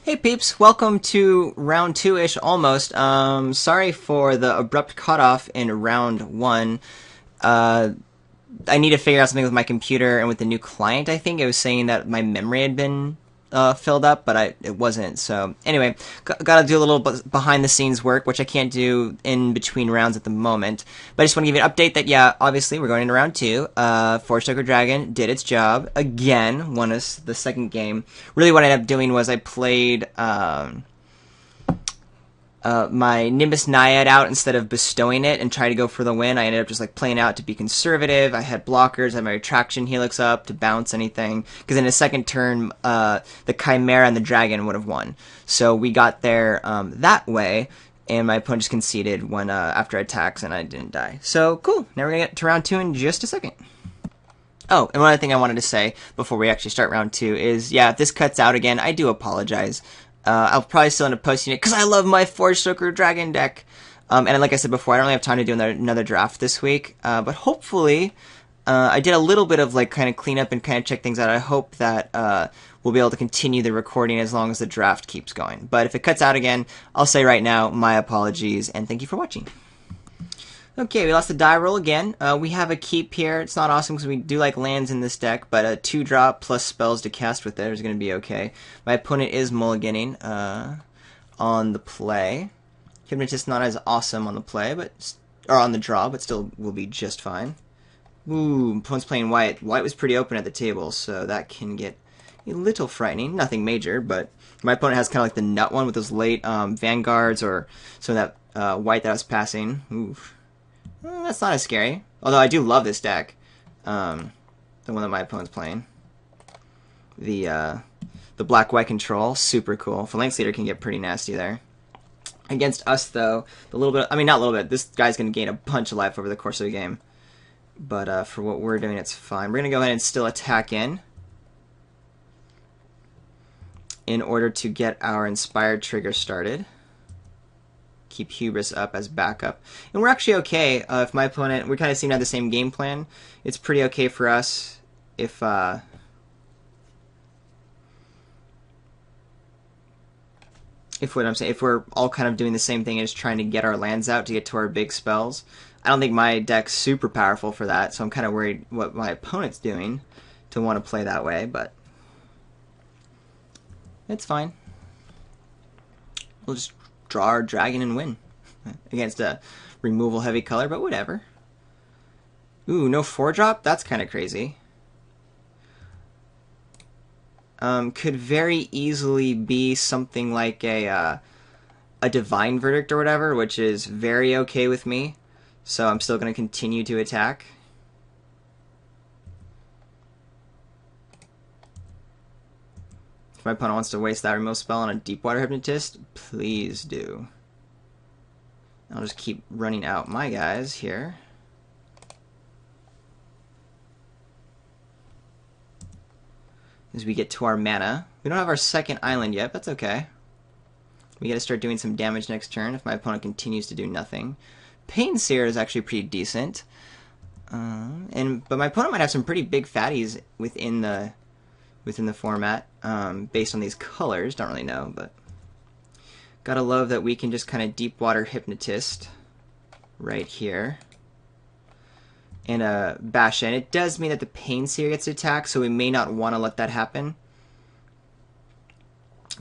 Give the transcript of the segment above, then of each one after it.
Hey peeps, welcome to round two-ish almost. Sorry for the abrupt cutoff in round one. Uh, I need to figure out something with my computer and with the new client. I think it was saying that my memory had been filled up, but it wasn't. So anyway, got to do a little behind the scenes work, which I can't do in between rounds at the moment. But I just want to give you an update that yeah, obviously we're going into round two. Forge Toker Dragon did its job again, won us the second game. Really, what I ended up doing was I played. My Nimbus Naiad out instead of bestowing it and try to go for the win. I ended up just like playing out to be conservative. I had blockers, I had my retraction helix up to bounce anything. Because in a second turn, the Chimera and the Dragon would have won. So we got there that way, and my opponent just conceded when after attacks, and I didn't die. So cool. Now we're gonna get to round two in just a second. Oh, and one other thing I wanted to say before we actually start round two is, yeah, if this cuts out again, I do apologize. I'll probably still end up posting it because I love my Forge Toker Dragon deck. And like I said before, I don't really have time to do another draft this week. But hopefully, I did a little bit of like kind of cleanup and kind of check things out. I hope that we'll be able to continue the recording as long as the draft keeps going. But if it cuts out again, I'll say right now, my apologies, and thank you for watching. Okay, we lost the die roll again. We have a keep here. It's not awesome because we do like lands in this deck, but a 2-drop plus spells to cast with it is going to be okay. My opponent is mulliganing on the play. Hypnotist not as awesome on the play, or on the draw, but still will be just fine. Ooh, opponent's playing white. White was pretty open at the table, so that can get a little frightening. Nothing major, but my opponent has kind of like the nut one with those late vanguards or some of that white that I was passing. Oof. That's not as scary. Although I do love this deck. The one that my opponent's playing. The black-white control, super cool. Phalanx Leader can get pretty nasty there. Against us, though, the little bit... I mean, not a little bit. This guy's going to gain a bunch of life over the course of the game. But for what we're doing, it's fine. We're going to go ahead and still attack in order to get our Inspired Trigger started. Keep Hubris up as backup. And we're actually okay if my opponent... We kind of seem to have the same game plan. It's pretty okay for us if... if we're all kind of doing the same thing and just trying to get our lands out to get to our big spells. I don't think my deck's super powerful for that, so I'm kind of worried what my opponent's doing to want to play that way, but it's fine. We'll just draw our dragon and win against a removal heavy color, but whatever. Ooh, no 4-drop? That's kind of crazy. Could very easily be something like a Divine Verdict or whatever, which is very okay with me. So I'm still going to continue to attack. If my opponent wants to waste that removal spell on a Deepwater Hypnotist, please do. I'll just keep running out my guys here. As we get to our mana. We don't have our second island yet, but that's okay. We gotta start doing some damage next turn if my opponent continues to do nothing. Pain Seer is actually pretty decent. But my opponent might have some pretty big fatties within the format, based on these colors. Don't really know, but gotta love that we can just kind of Deepwater Hypnotist right here. And bash in. It does mean that the Pain Seer gets attacked, so we may not want to let that happen.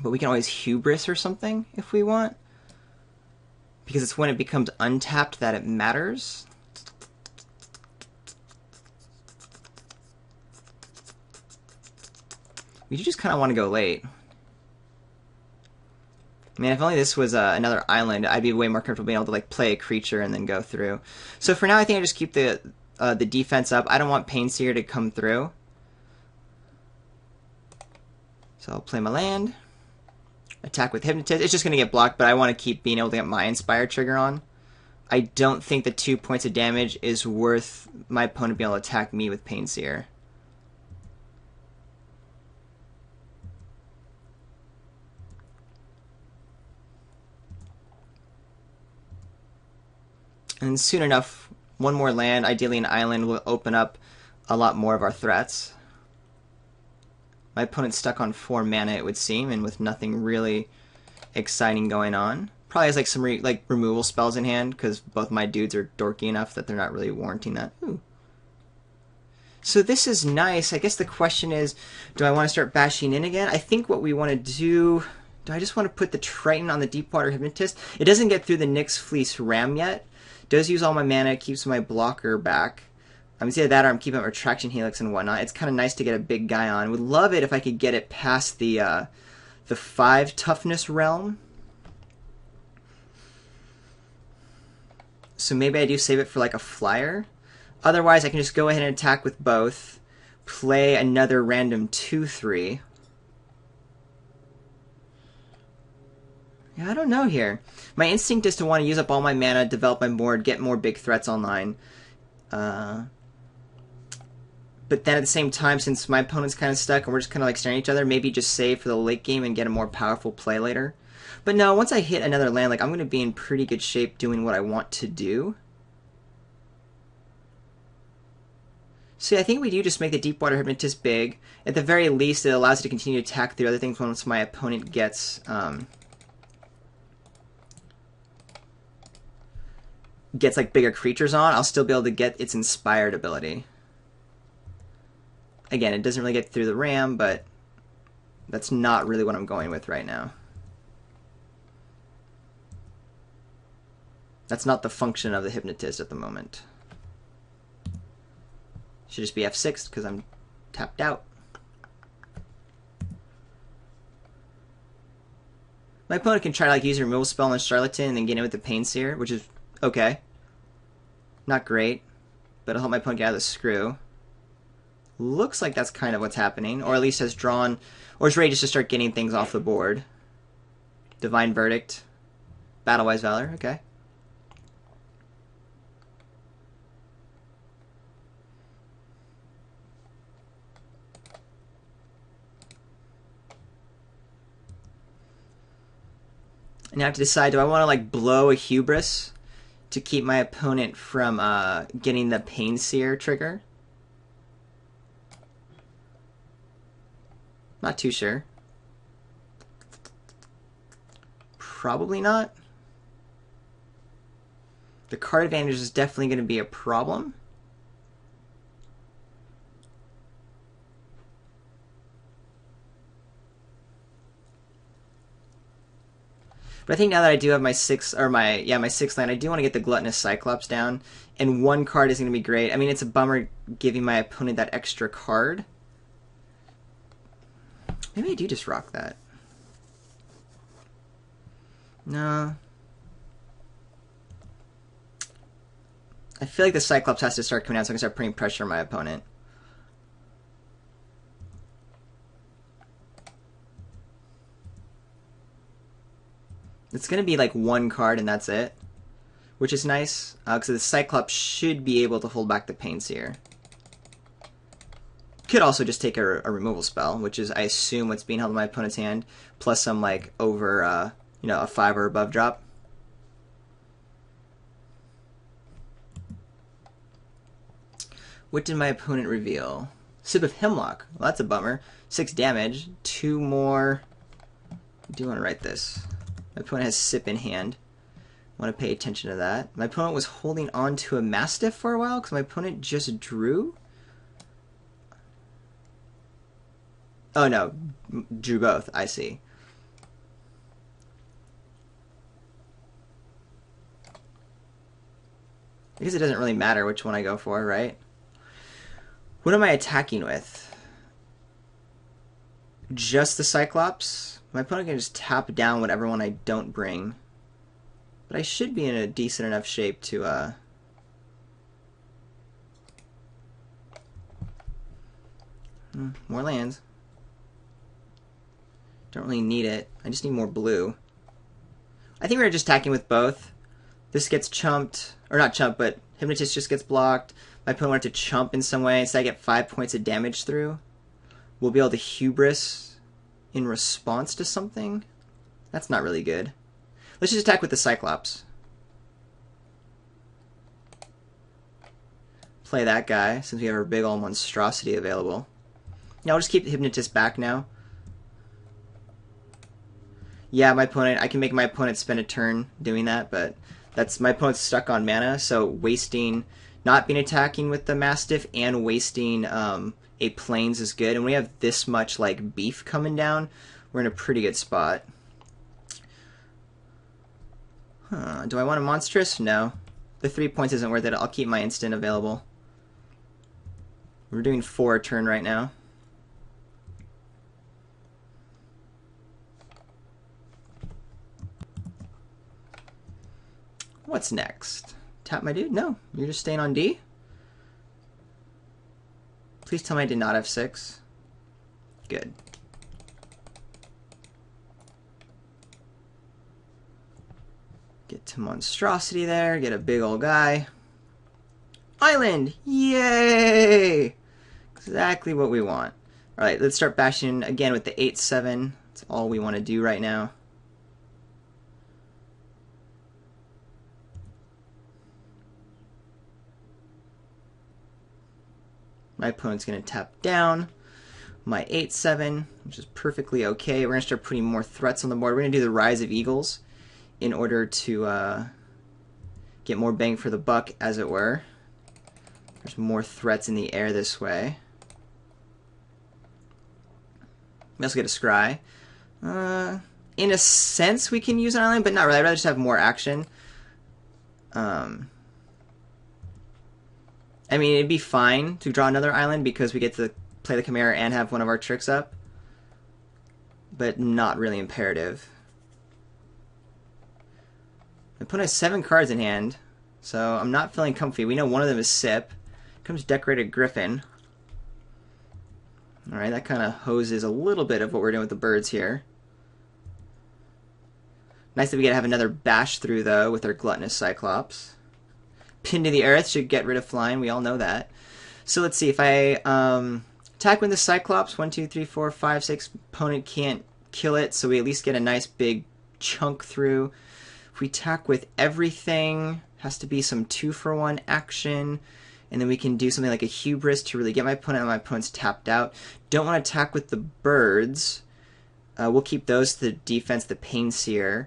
But we can always Hubris or something if we want. Because it's when it becomes untapped that it matters. We just kind of want to go late. I mean, if only this was another island, I'd be way more comfortable being able to like play a creature and then go through. So for now, I think I just keep the defense up. I don't want Pain Seer to come through. So I'll play my land. Attack with Hypnotist. It's just going to get blocked, but I want to keep being able to get my Inspired Trigger on. I don't think the 2 points of damage is worth my opponent being able to attack me with Pain Seer. And soon enough, one more land, ideally an island, will open up a lot more of our threats. My opponent's stuck on 4 mana, it would seem, and with nothing really exciting going on. Probably has like some removal spells in hand, because both my dudes are dorky enough that they're not really warranting that. Ooh. So this is nice. I guess the question is, do I want to start bashing in again? I think what we want to do I just want to put the Triton on the Deepwater Hypnotist? It doesn't get through the Nyx Fleece Ram yet. It does use all my mana, keeps my blocker back. It's either that or I'm keeping up Retraction Helix and whatnot. It's kind of nice to get a big guy on. Would love it if I could get it past the 5 toughness realm. So maybe I do save it for like a flyer. Otherwise, I can just go ahead and attack with both. Play another random 2/3. Yeah, I don't know here. My instinct is to want to use up all my mana, develop my board, get more big threats online. But then at the same time, since my opponent's kind of stuck and we're just kind of like staring at each other, maybe just save for the late game and get a more powerful play later. But no, once I hit another land, like I'm going to be in pretty good shape doing what I want to do. See, I think we do just make the Deepwater Hypnotist big. At the very least, it allows it to continue to attack through other things once my opponent gets like bigger creatures on. I'll still be able to get its Inspired ability. Again, it doesn't really get through the Ram, but that's not really what I'm going with right now. That's not the function of the Hypnotist at the moment. Should just be F6 because I'm tapped out. My opponent can try to like use a removal spell on Charlatan and then get in with the Painseer, which is okay. Not great, but it'll help my opponent get out of the screw. Looks like that's kind of what's happening, or at least has drawn, or is ready just to start getting things off the board. Divine Verdict, Battle-Wise Valor, okay. Now I have to decide, do I want to like blow a Hubris to keep my opponent from getting the Painseer trigger? Not too sure. Probably not. The card advantage is definitely going to be a problem. But I think now that I do have my 6th land, I do want to get the Gluttonous Cyclops down, and one card is going to be great. I mean, it's a bummer giving my opponent that extra card. Maybe I do just rock that. No. I feel like the Cyclops has to start coming out so I can start putting pressure on my opponent. It's going to be like one card and that's it, which is nice, because the Cyclops should be able to hold back the Painseer. Could also just take a removal spell, which is, I assume, what's being held in my opponent's hand, plus some like over, a 5 or above drop. What did my opponent reveal? Sip of Hemlock. Well, that's a bummer. 6 damage. 2 more. I do want to write this. My opponent has Sip in hand. I want to pay attention to that. My opponent was holding on to a Mastiff for a while because my opponent just drew. Oh no, drew both. I see. I guess it doesn't really matter which one I go for, right? What am I attacking with? Just the Cyclops? My opponent can just tap down whatever one I don't bring. But I should be in a decent enough shape to, more lands. Don't really need it. I just need more blue. I think we're just attacking with both. This gets chumped, or not chumped, but Hypnotist just gets blocked. My opponent wanted to chump in some way, so I get 5 points of damage through. We'll be able to Hubris in response to something. That's not really good. Let's just attack with the Cyclops. Play that guy, since we have our big old monstrosity available. Yeah, I'll just keep the Hypnotist back now. Yeah, my opponent, I can make my opponent spend a turn doing that, but that's my opponent's stuck on mana, so wasting, not being attacking with the Mastiff and wasting a Plains is good. And when we have this much like beef coming down, we're in a pretty good spot. Do I want a Monstrous? No. The 3 points isn't worth it. I'll keep my instant available. We're doing 4 a turn right now. What's next? Tap my dude? No, you're just staying on D? Please tell me I did not have 6. Good. Get to Monstrosity there, get a big old guy. Island! Yay! Exactly what we want. Alright, let's start bashing again with the 8-7. That's all we want to do right now. My opponent's going to tap down my 8-7, which is perfectly okay. We're going to start putting more threats on the board. We're going to do the Rise of Eagles in order to get more bang for the buck, as it were. There's more threats in the air this way. We also get a Scry. In a sense, we can use an island, but not really. I'd rather just have more action. I mean, it'd be fine to draw another island because we get to play the Chimera and have one of our tricks up, but not really imperative. My opponent has 7 cards in hand, so I'm not feeling comfy. We know one of them is Sip. Comes Decorated Griffin. Alright, that kind of hoses a little bit of what we're doing with the birds here. Nice that we get to have another bash through, though, with our Gluttonous Cyclops. Pin to the earth should get rid of flying. We all know that. So let's see. If I attack with the Cyclops, 1, 2, 3, 4, 5, 6, opponent can't kill it, so we at least get a nice big chunk through. If we attack with everything, has to be some 2-for-1 action, and then we can do something like a Hubris to really get my opponent, and my opponent's tapped out. Don't want to attack with the birds. We'll keep those to the defense, the Painseer.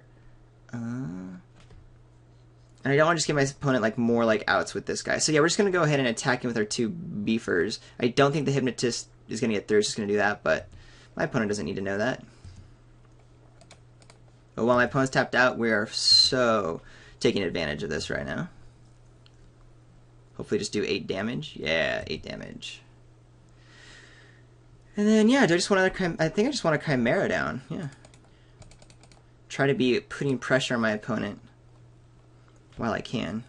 And I don't want to just give my opponent like more like outs with this guy. So yeah, we're just going to go ahead and attack him with our 2 beefers. I don't think the Hypnotist is going to get through. It's just going to do that, but my opponent doesn't need to know that. But while my opponent's tapped out, we are so taking advantage of this right now. Hopefully just do 8 damage. Yeah, 8 damage. And then, yeah, do I just want another I think I just want a Chimera down. Yeah. Try to be putting pressure on my opponent while I can.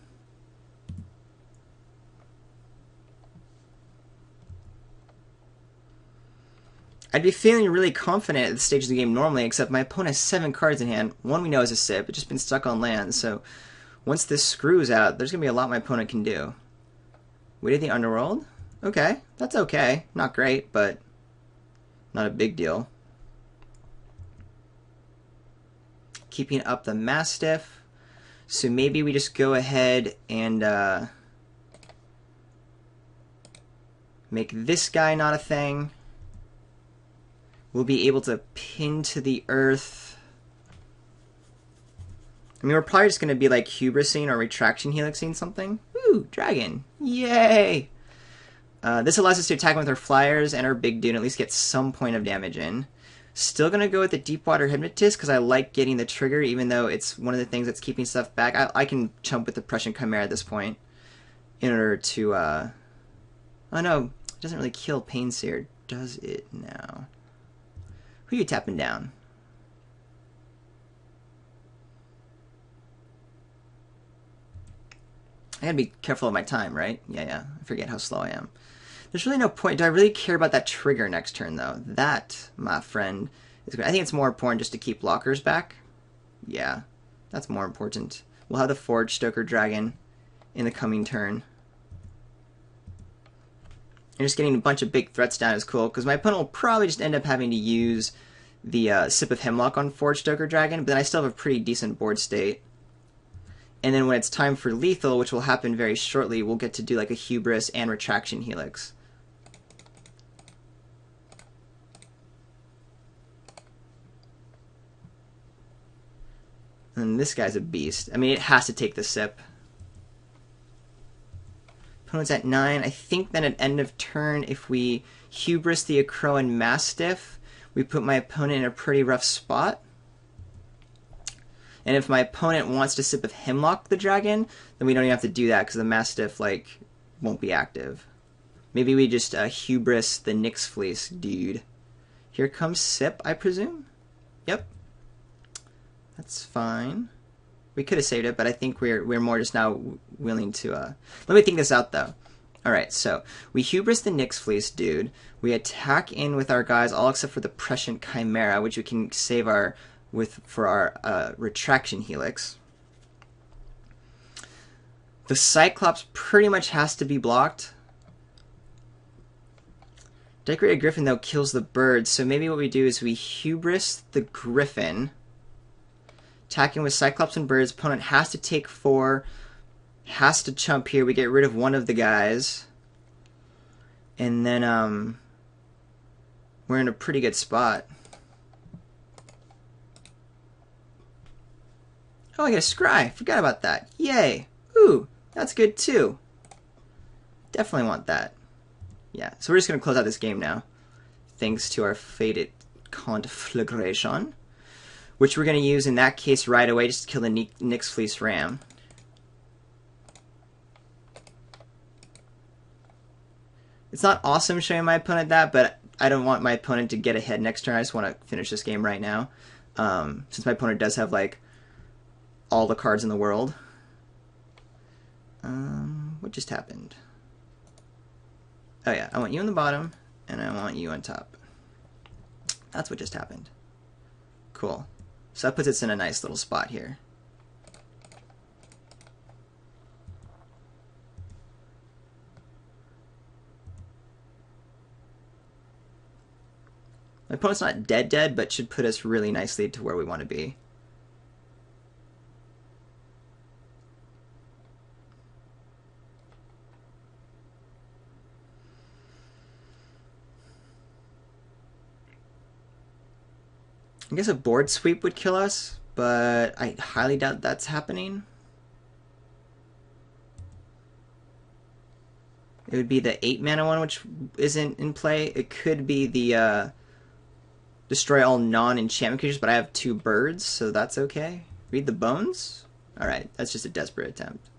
I'd be feeling really confident at this stage of the game normally, except my opponent has 7 cards in hand. One we know is a Sip. It's just been stuck on land, so once this screws out, there's going to be a lot my opponent can do. Weight of the Underworld? Okay, that's okay. Not great, but not a big deal. Keeping up the Mastiff. So maybe we just go ahead and make this guy not a thing. We'll be able to pin to the earth. I mean, we're probably just going to be like Hubrising or Retraction Helixing something. Woo, dragon. Yay! This allows us to attack with our flyers and our big dude and at least get some point of damage in. Still going to go with the Deepwater Hypnotist because I like getting the trigger, even though it's one of the things that's keeping stuff back. I can chump with the Prussian Chimera at this point in order to... Oh no, it doesn't really kill Painseer, does it now? Who are you tapping down? I gotta be careful of my time, right? Yeah, I forget how slow I am. There's really no point. Do I really care about that trigger next turn, though? That, my friend, is good. I think it's more important just to keep blockers back. Yeah, that's more important. We'll have the Forge Stoker Dragon in the coming turn. And just getting a bunch of big threats down is cool, because my opponent will probably just end up having to use the Sip of Hemlock on Forge Stoker Dragon, but then I still have a pretty decent board state. And then when it's time for lethal, which will happen very shortly, we'll get to do like a Hubris and Retraction Helix. And this guy's a beast. I mean, it has to take the sip. Opponent's at 9. I think then at end of turn, if we Hubris the Akroan Mastiff, we put my opponent in a pretty rough spot. And if my opponent wants to sip of Hemlock the Dragon, then we don't even have to do that because the Mastiff, like, won't be active. Maybe we just Hubris the Nyx Fleece dude. Here comes Sip, I presume? Yep. That's fine. We could have saved it, but I think we're more just now willing to... Let me think this out, though. Alright, so we Hubris the Nyx Fleece dude. We attack in with our guys, all except for the Prescient Chimera, which we can save for our Retraction Helix. The Cyclops pretty much has to be blocked. Decorated Griffin, though, kills the bird, so maybe what we do is we Hubris the Griffin. Attacking with Cyclops and birds, opponent has to take 4, has to chump here. We get rid of one of the guys. And then, we're in a pretty good spot. Oh, I get a Scry. Forgot about that. Yay. Ooh, that's good too. Definitely want that. Yeah, so we're just going to close out this game now. Thanks to our fated Conflagration. Which we're going to use in that case right away just to kill the Nyx Fleece Ram. It's not awesome showing my opponent that, but I don't want my opponent to get ahead next turn. I just want to finish this game right now. Since my opponent does have, like, all the cards in the world. What just happened? Oh yeah, I want you on the bottom, and I want you on top. That's what just happened. Cool. So that puts us in a nice little spot here. My opponent's not dead, but should put us really nicely to where we want to be. I guess a board sweep would kill us, but I highly doubt that's happening. It would be the 8 mana one, which isn't in play. It could be the destroy all non-enchantment creatures, but I have 2 birds, so that's okay. Read the bones? Alright, that's just a desperate attempt.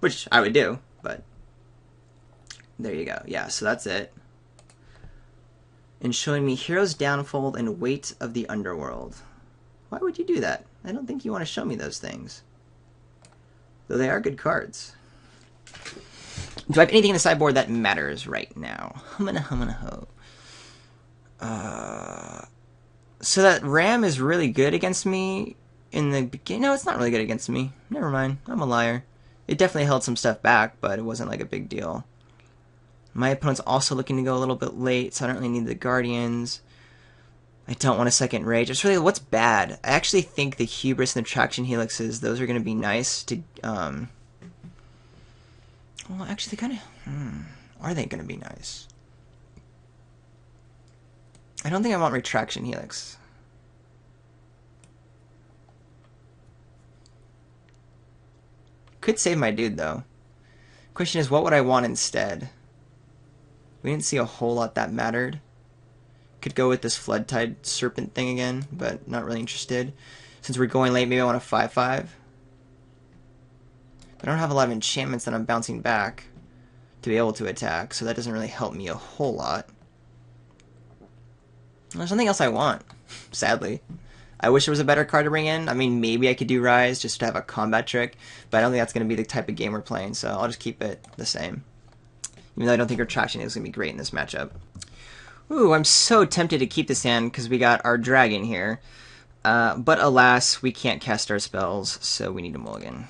Which I would do, but there you go. Yeah, so that's it. And showing me Hero's Downfall and Weight of the Underworld. Why would you do that? I don't think you want to show me those things. Though they are good cards. Do I have anything in the sideboard that matters right now? Humana ho. So that Ram is really good against me in the beginning. No, it's not really good against me. Never mind. I'm a liar. It definitely held some stuff back, but it wasn't like a big deal. My opponent's also looking to go a little bit late, so I don't really need the Guardians. I don't want a second Rage. It's really, what's bad? I actually think the Hubris and the Traction Helixes, those are going to be nice to, well, actually, they kind of, are they going to be nice? I don't think I want Retraction Helix. Could save my dude, though. Question is, what would I want instead? We didn't see a whole lot that mattered. Could go with this Floodtide Serpent thing again, but not really interested. Since we're going late, maybe I want a 5/5. But I don't have a lot of enchantments that I'm bouncing back to be able to attack, so that doesn't really help me a whole lot. There's nothing else I want, sadly. I wish there was a better card to bring in. I mean, maybe I could do Rise just to have a combat trick, but I don't think that's going to be the type of game we're playing, so I'll just keep it the same. Even though I don't think Retraction is going to be great in this matchup. Ooh, I'm so tempted to keep this hand because we got our dragon here. But alas, we can't cast our spells, so we need a mulligan.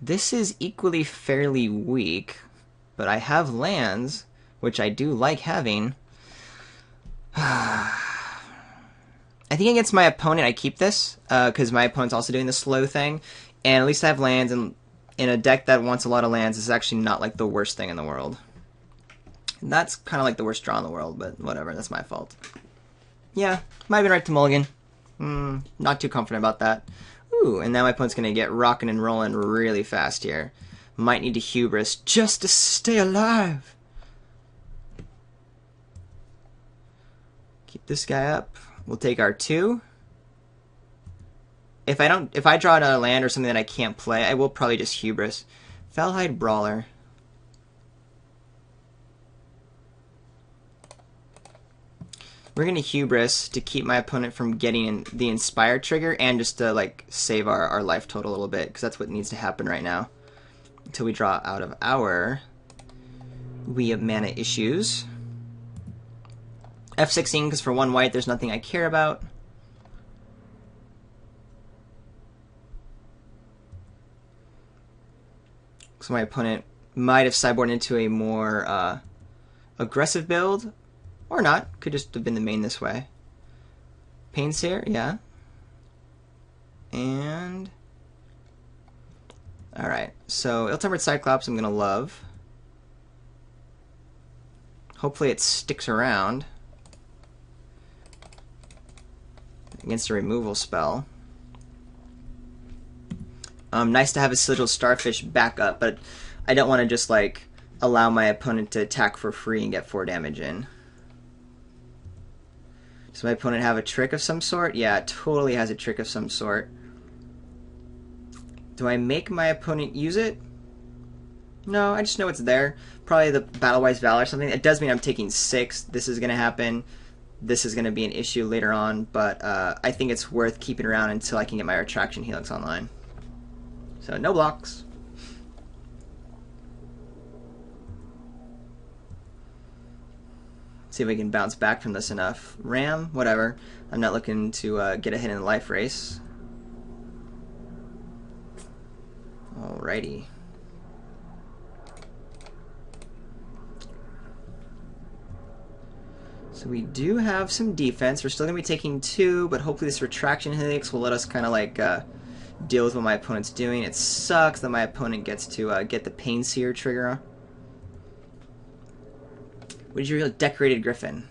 This is equally fairly weak, but I have lands, which I do like having. I think against my opponent I keep this, because my opponent's also doing the slow thing, and at least I have lands, and in a deck that wants a lot of lands, this is actually not like the worst thing in the world. And that's kind of like the worst draw in the world, but whatever, that's my fault. Yeah, might have been right to mulligan. Not too confident about that. Ooh, and now my opponent's going to get rocking and rolling really fast here. Might need to hubris just to stay alive. Keep this guy up. We'll take our 2. If I draw another land or something that I can't play, I will probably just hubris. Felhide Brawler. We're going to hubris to keep my opponent from getting the inspire trigger and just to like save our life total a little bit, because that's what needs to happen right now until we draw out of our We Have Mana Issues. F16 because for 1 white there's nothing I care about. So my opponent might have sideboarded into a more aggressive build. Or not. Could just have been the main this way. Painseer, yeah. And... Alright, so Ill-Tempered Cyclops I'm going to love. Hopefully it sticks around against a removal spell. Nice to have a Sigil Starfish back up, but I don't want to just like allow my opponent to attack for free and get 4 damage in. Does my opponent have a trick of some sort? Yeah, it totally has a trick of some sort. Do I make my opponent use it? No, I just know it's there. Probably the Battle-Wise Valor or something. It does mean I'm taking 6. This is going to happen. This is going to be an issue later on, but I think it's worth keeping around until I can get my Retraction Helix online. So, no blocks. See if we can bounce back from this enough. Ram, whatever. I'm not looking to get ahead in the life race. Alrighty. So we do have some defense. We're still going to be taking 2, but hopefully this Retraction Helix will let us kind of like deal with what my opponent's doing. It sucks that my opponent gets to get the Painseer trigger. What did you real Decorated Griffin?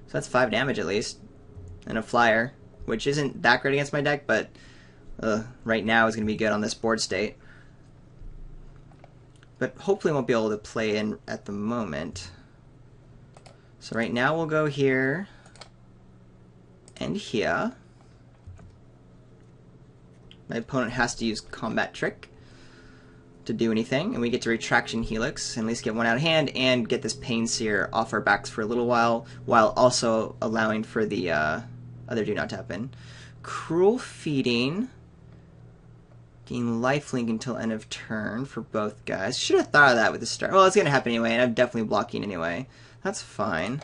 So that's 5 damage at least. And a flyer, which isn't that great against my deck, but right now is going to be good on this board state. But hopefully won't be able to play in at the moment. So right now we'll go here and here. My opponent has to use Combat Trick to do anything, and we get to Retraction Helix and at least get 1 out of hand and get this Painseer off our backs for a little while also allowing for the other do not tap in. Cruel Feeding, gain lifelink until end of turn for both guys. Should have thought of that with the start. Well, it's going to happen anyway, and I'm definitely blocking anyway. That's fine.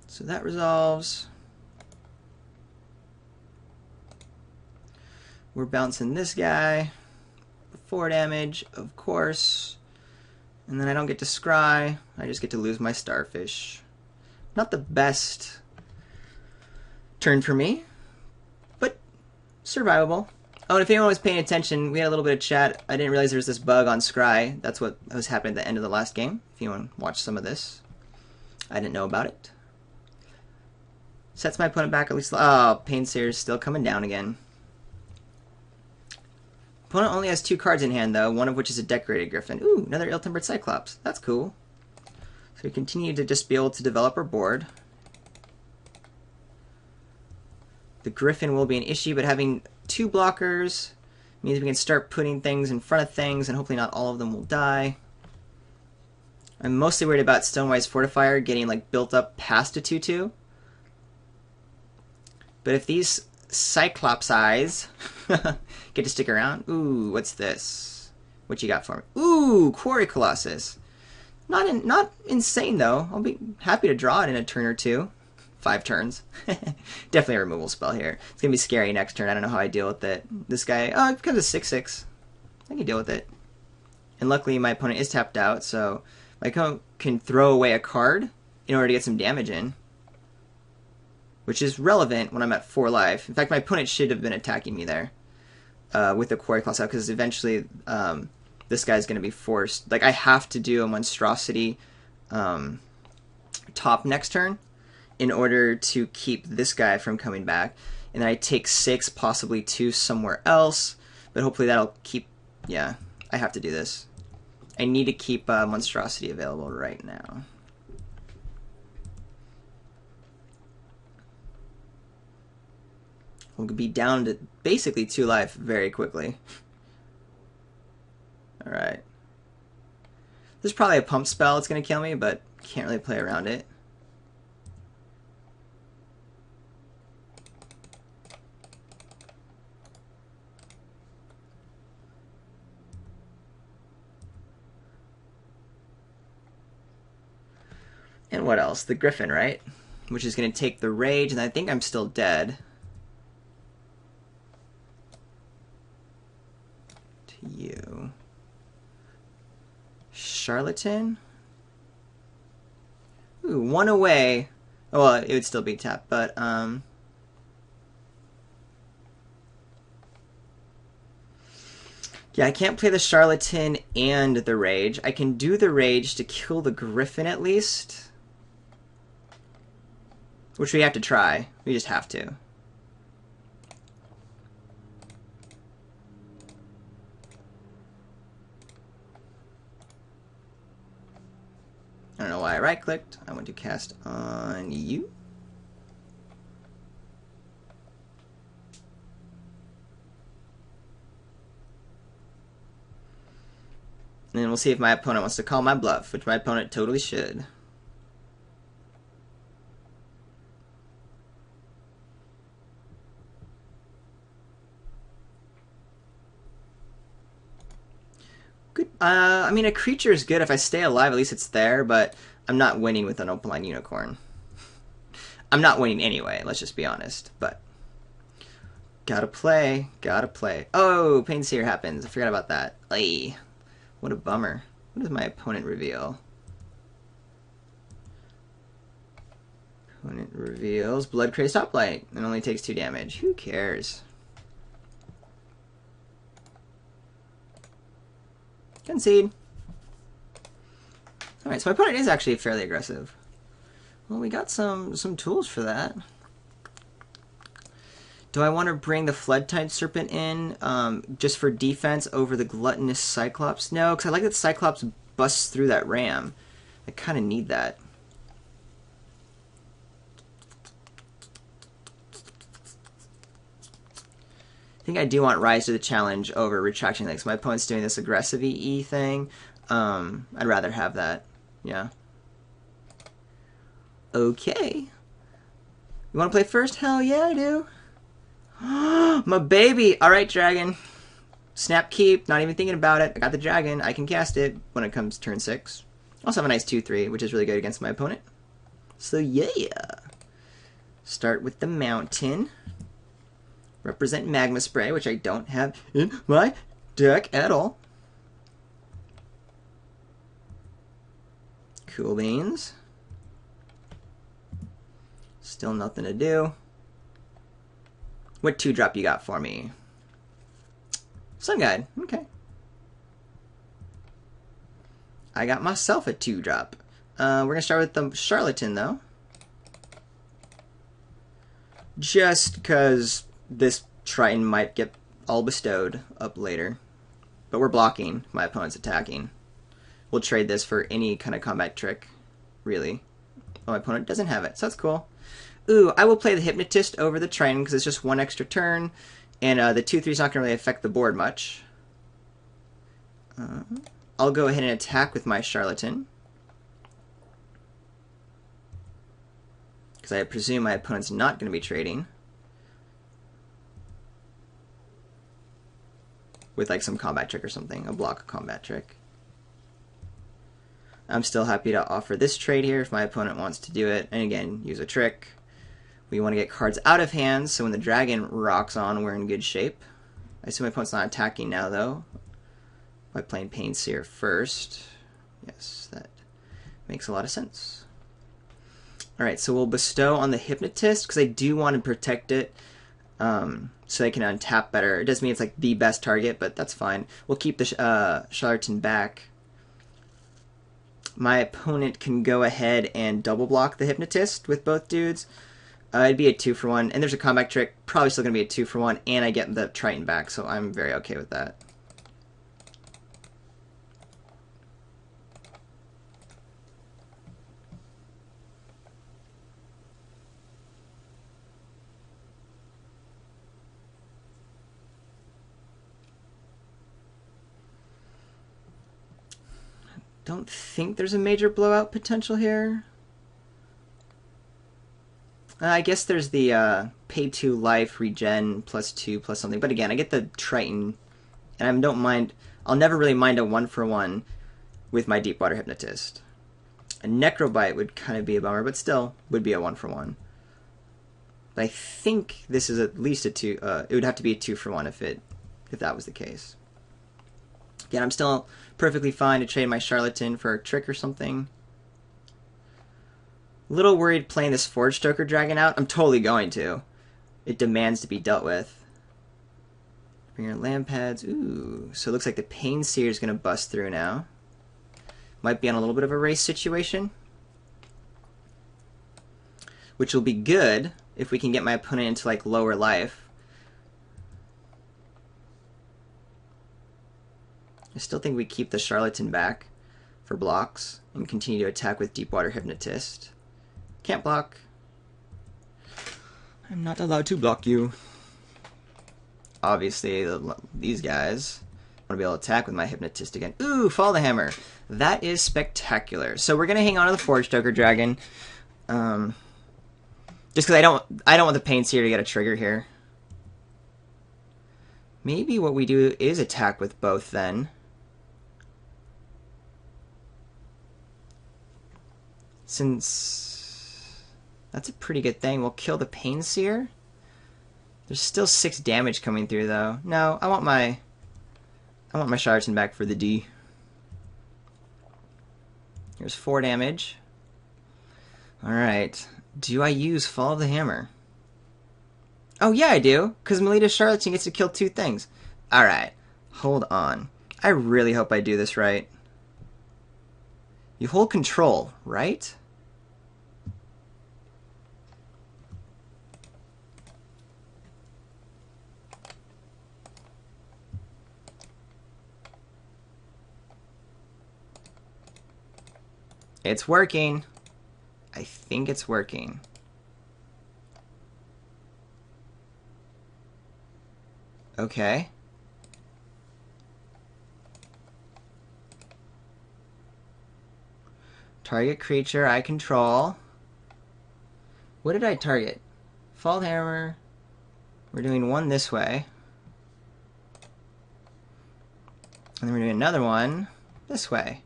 So that resolves. We're bouncing this guy for 4 damage, of course. And then I don't get to scry. I just get to lose my Starfish. Not the best turn for me, but survivable. Oh, and if anyone was paying attention, we had a little bit of chat. I didn't realize there was this bug on scry. That's what was happening at the end of the last game. If anyone watched some of this, I didn't know about it. Sets my opponent back at least. Oh, Painseer is still coming down again. Opponent only has 2 cards in hand, though, one of which is a Decorated Griffin. Ooh, another Ill-Tempered Cyclops. That's cool. So we continue to just be able to develop our board. The Griffin will be an issue, but having 2 blockers means we can start putting things in front of things, and hopefully not all of them will die. I'm mostly worried about Stonewise Fortifier getting like built up past a 2/2. But if these Cyclops eyes get to stick around... Ooh, what's this? What you got for me? Ooh, Quarry Colossus. Not insane, though. I'll be happy to draw it in a turn or 2. 5 turns. Definitely a removal spell here. It's going to be scary next turn. I don't know how I deal with it. This guy... Oh, it becomes a 6/6. I can deal with it. And luckily, my opponent is tapped out, so my opponent can throw away a card in order to get some damage in. which is relevant when I'm at 4 life. In fact, my opponent should have been attacking me there with the Quarry Claws out, because eventually this guy's going to be forced. Like, I have to do a Monstrosity top next turn in order to keep this guy from coming back. And then I take 6, possibly 2 somewhere else, but hopefully that'll keep... Yeah, I have to do this. I need to keep Monstrosity available right now. We'll be down to basically 2 life very quickly. Alright. There's probably a pump spell that's going to kill me, but can't really play around it. And what else? The Griffin, right? Which is going to take the Rage, and I think I'm still dead. To you. Charlatan? Ooh, 1 away. Oh, well, it would still be tapped, but, yeah, I can't play the Charlatan and the Rage. I can do the Rage to kill the Griffin at least. Which we have to try. We just have to. I don't know why I right-clicked. I want to cast on you. And then we'll see if my opponent wants to call my bluff, which my opponent totally should. Good. I mean, a creature is good. If I stay alive, at least it's there, but I'm not winning with an Opaline Unicorn. I'm not winning anyway, let's just be honest, but... Gotta play. Gotta play. Oh, Pain Seer happens. I forgot about that. Ay, what a bummer. What does my opponent reveal? Opponent reveals Blood Crazed Hoplite and only takes 2 damage. Who cares? Concede. Alright, so my opponent is actually fairly aggressive. Well, we got some tools for that. Do I want to bring the Floodtide Serpent in just for defense over the Gluttonous Cyclops? No, because I like that Cyclops busts through that ram. I kind of need that. I think I do want Rise to the Challenge over Retraction Legs. My opponent's doing this aggressive EE thing. I'd rather have that. Yeah. Okay. You want to play first? Hell yeah, I do. My baby! Alright, dragon. Snap keep. Not even thinking about it. I got the dragon. I can cast it when it comes turn 6. Also have a nice 2-3, which is really good against my opponent. So yeah. Start with the mountain. Represent Magma Spray, which I don't have in my deck at all. Cool Beans. Still nothing to do. What 2-drop you got for me? Sun Guide. Okay. I got myself a 2-drop. We're going to start with the Charlatan, though. Just because this Triton might get all bestowed up later. But we're blocking. My opponent's attacking. We'll trade this for any kind of combat trick, really. Oh, my opponent doesn't have it, so that's cool. Ooh, I will play the Hypnotist over the Triton because it's just 1 extra turn, and the 2-3 is not going to really affect the board much. I'll go ahead and attack with my Charlatan. Because I presume my opponent's not going to be trading. With like some combat trick or something, a block combat trick. I'm still happy to offer this trade here if my opponent wants to do it. And again, use a trick. We want to get cards out of hand, so when the dragon rocks on, we're in good shape. I assume my opponent's not attacking now, though. By playing Pain Seer first. Yes, that makes a lot of sense. Alright, so we'll bestow on the Hypnotist, because I do want to protect it, so I can untap better. It doesn't mean it's like the best target, but that's fine. We'll keep the Charlatan back. My opponent can go ahead and double block the Hypnotist with both dudes. It'd be a 2-for-1, and there's a comeback trick, probably still going to be a 2-for-1, and I get the Triton back, so I'm very okay with that. Don't think there's a major blowout potential here. I guess there's the pay 2 life, regen, +2, plus something. But again, I get the Triton, and I don't mind. I'll never really mind a 1-for-1 with my Deepwater Hypnotist. A Necrobite would kind of be a bummer, but still would be a 1-for-1. But I think this is at least a 2. It would have to be a 2-for-1 if that was the case. Again, I'm still perfectly fine to trade my Charlatan for a trick or something. A little worried playing this Forge Stoker Dragon out. I'm totally going to. It demands to be dealt with. Bring your land pads. Ooh, so it looks like the Pain Seer is going to bust through now. Might be on a little bit of a race situation. Which will be good if we can get my opponent into like lower life. I still think we keep the Charlatan back for blocks and continue to attack with Deepwater Hypnotist. Can't block. I'm not allowed to block you. Obviously, these guys want to be able to attack with my Hypnotist again. Ooh, Fall the Hammer. That is spectacular. So we're going to hang on to the Forge Stoker Dragon. Just because I don't want the Pain Seer to get a trigger here. Maybe what we do is attack with both then. Since that's a pretty good thing, we'll kill the Pain Seer. There's still 6 damage coming through though. No, I want my Charlatan back for the D. Here's 4 damage. Alright. Do I use Fall of the Hammer? Oh yeah, I do, because Melita's Charlatan gets to kill 2 things. Alright. Hold on. I really hope I do this right. You hold control, right? It's working. I think it's working. Okay. Target creature I control. What did I target? Fall Hammer. We're doing one this way. And then we're doing another one this way.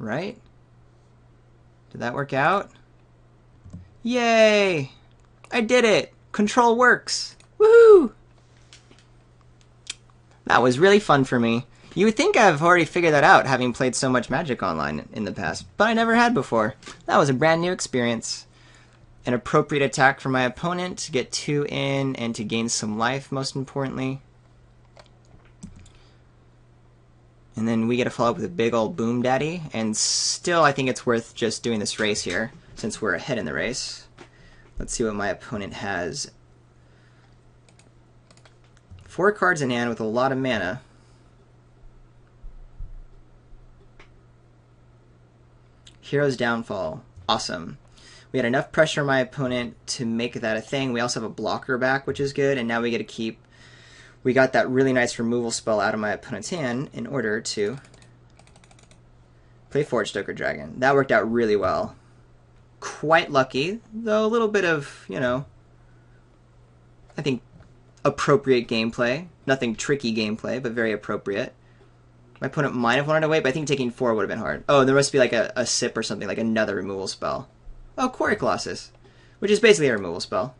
Right? Did that work out? Yay! I did it! Control works! Woohoo! That was really fun for me. You would think I've already figured that out, having played so much Magic Online in the past, but I never had before. That was a brand new experience. An appropriate attack for my opponent to get 2 in and to gain some life, most importantly. And then we get to follow up with a big old Boom Daddy, and still I think it's worth just doing this race here, since we're ahead in the race. Let's see what my opponent has. 4 cards in hand with a lot of mana. Hero's Downfall. Awesome. We had enough pressure on my opponent to make that a thing. We also have a blocker back, which is good, and now we get to keep... We got that really nice removal spell out of my opponent's hand in order to play Forge Stoker Dragon. That worked out really well. Quite lucky, though a little bit of, you know, I think appropriate gameplay. Nothing tricky gameplay, but very appropriate. My opponent might have wanted to wait, but I think taking 4 would have been hard. Oh, there must be like a sip or something, like another removal spell. Oh, Quarry Colossus, which is basically a removal spell.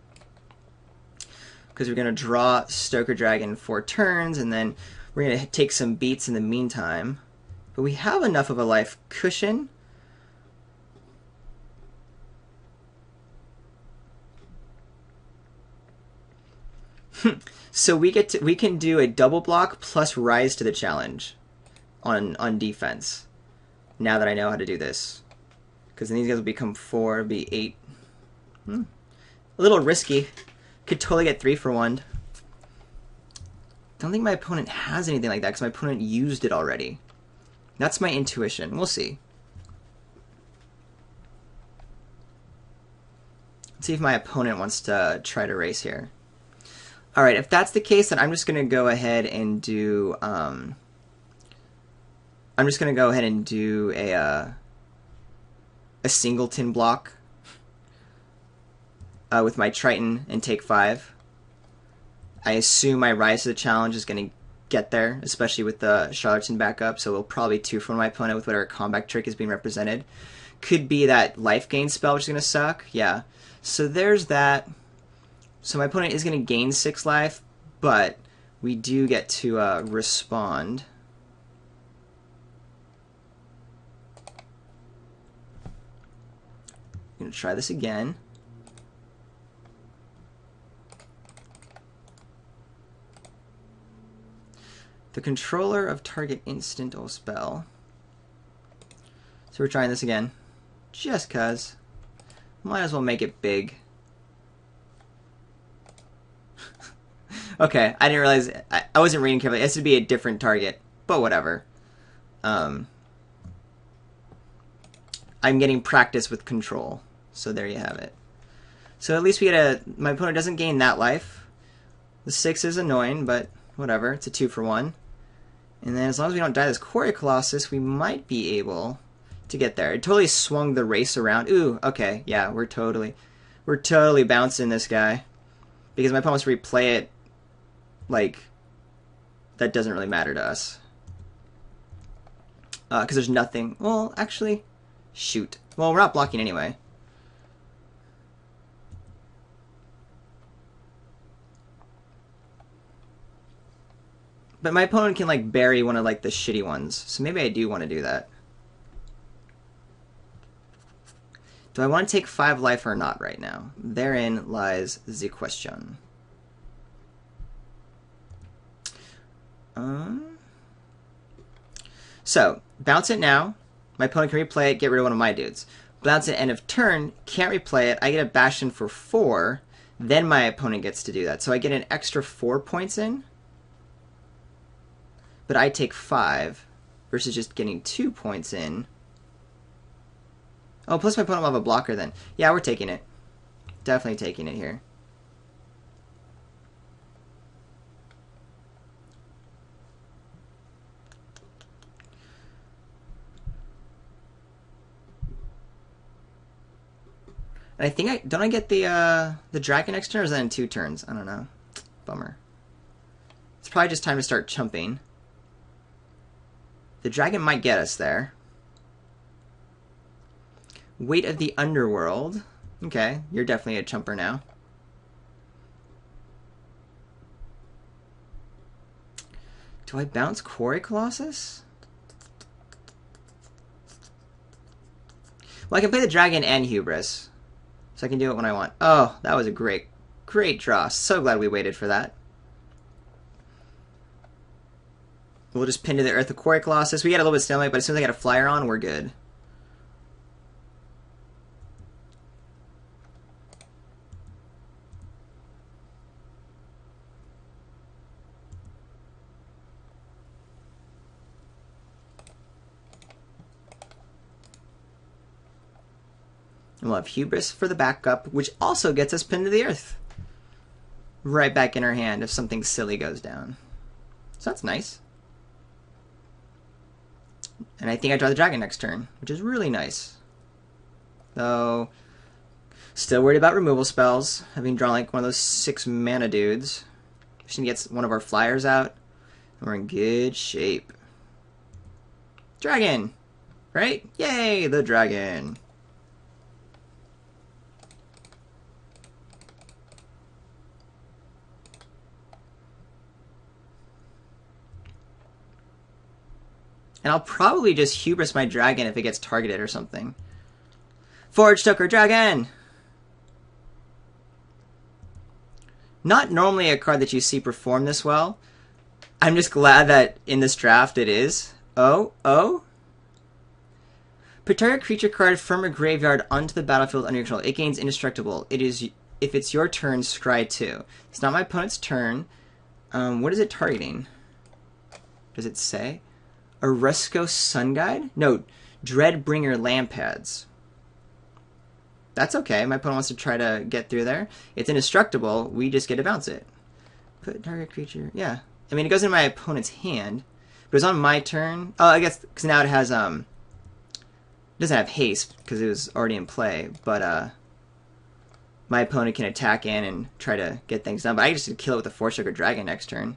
Because we're going to draw Stoker Dragon 4 turns, and then we're going to take some beats in the meantime. But we have enough of a life cushion So we can do a double block plus rise to the challenge on defense. Now that I know how to do this, because then these guys will become 4, it'll be 8. A little risky. Could totally get 3 for 1. Don't think my opponent has anything like that because my opponent used it already. That's my intuition. We'll see. Let's see if my opponent wants to try to race here. All right, if that's the case, then I'm just going to go ahead and do. I'm just going to go ahead and do a singleton block with my Triton and take 5. I assume my rise to the challenge is going to get there, especially with the Charlatan backup, so we'll probably 2 for my opponent with whatever combat trick is being represented. Could be that life gain spell, which is going to suck. Yeah. So there's that. So my opponent is going to gain 6 life, but we do get to respond. I'm going to try this again. The controller of target instant or spell. So we're trying this again. Just cuz. Might as well make it big. Okay, I didn't realize... I wasn't reading carefully. It has to be a different target. But whatever. I'm getting practice with control. So there you have it. So at least we get a... My opponent doesn't gain that life. The 6 is annoying, but whatever. It's a 2 for 1. And then as long as we don't die this Quarry Colossus, we might be able to get there. It totally swung the race around. Ooh, okay, yeah, we're totally bouncing this guy. Because my opponent wants to replay it, like, that doesn't really matter to us. Because there's nothing, well, actually, shoot. Well, we're not blocking anyway. But my opponent can, like, bury one of, like, the shitty ones. So maybe I do want to do that. Do I want to take 5 life or not right now? Therein lies the question. So, bounce it now. My opponent can replay it, get rid of one of my dudes. Bounce it end of turn, can't replay it. I get a Bastion for 4. Then my opponent gets to do that. So I get an extra 4 points in. But I take 5 versus just getting 2 points in. Oh, plus my opponent will have a blocker then. Yeah, we're taking it. Definitely taking it here. And I think don't I get the dragon next turn, or is that in 2 turns? I don't know. Bummer. It's probably just time to start chumping. The dragon might get us there. Weight of the Underworld. Okay, you're definitely a chumper now. Do I bounce Quarry Colossus? Well, I can play the dragon and Hubris. So I can do it when I want. Oh, that was a great draw. So glad we waited for that. We'll just pin to the earth the Quarry Colossus. We get a little bit stalemate, but as soon as I get a flyer on, we're good. And we'll have Hubris for the backup, which also gets us pinned to the earth. Right back in our hand if something silly goes down. So that's nice. And I think I draw the dragon next turn, which is really nice. Though, still worried about removal spells. Having drawn like one of those 6 mana dudes. Just need to get one of our flyers out. And we're in good shape. Dragon! Right? Yay, the dragon! And I'll probably just Hubris my dragon if it gets targeted or something. Forge Toker Dragon! Not normally a card that you see perform this well. I'm just glad that in this draft it is. Oh. Put target creature card from a graveyard onto the battlefield under your control. It gains indestructible. It is, if it's your turn, scry 2. It's not my opponent's turn. What is it targeting? Does it say? Oresco Sun Guide? No, Dreadbringer Lampads. That's okay. My opponent wants to try to get through there. It's indestructible. We just get to bounce it. Put target creature. Yeah. I mean, it goes in my opponent's hand. But it's on my turn. Oh, I guess because now it has it doesn't have haste because it was already in play. But my opponent can attack in and try to get things done. But I just kill it with a Force Sugar Dragon next turn.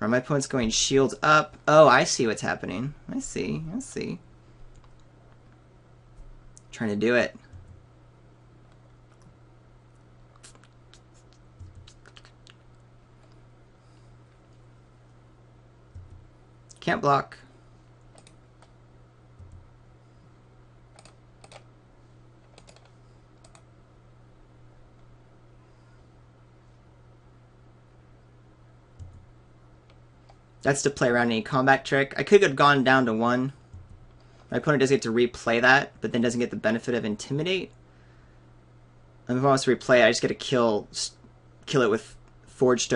Or my opponent's going shields up. Oh, I see what's happening. I see. Trying to do it. Can't block. That's to play around any combat trick. I could have gone down to 1. My opponent does get to replay that, but then doesn't get the benefit of Intimidate. And if I want to replay it, I just get to kill it with Forged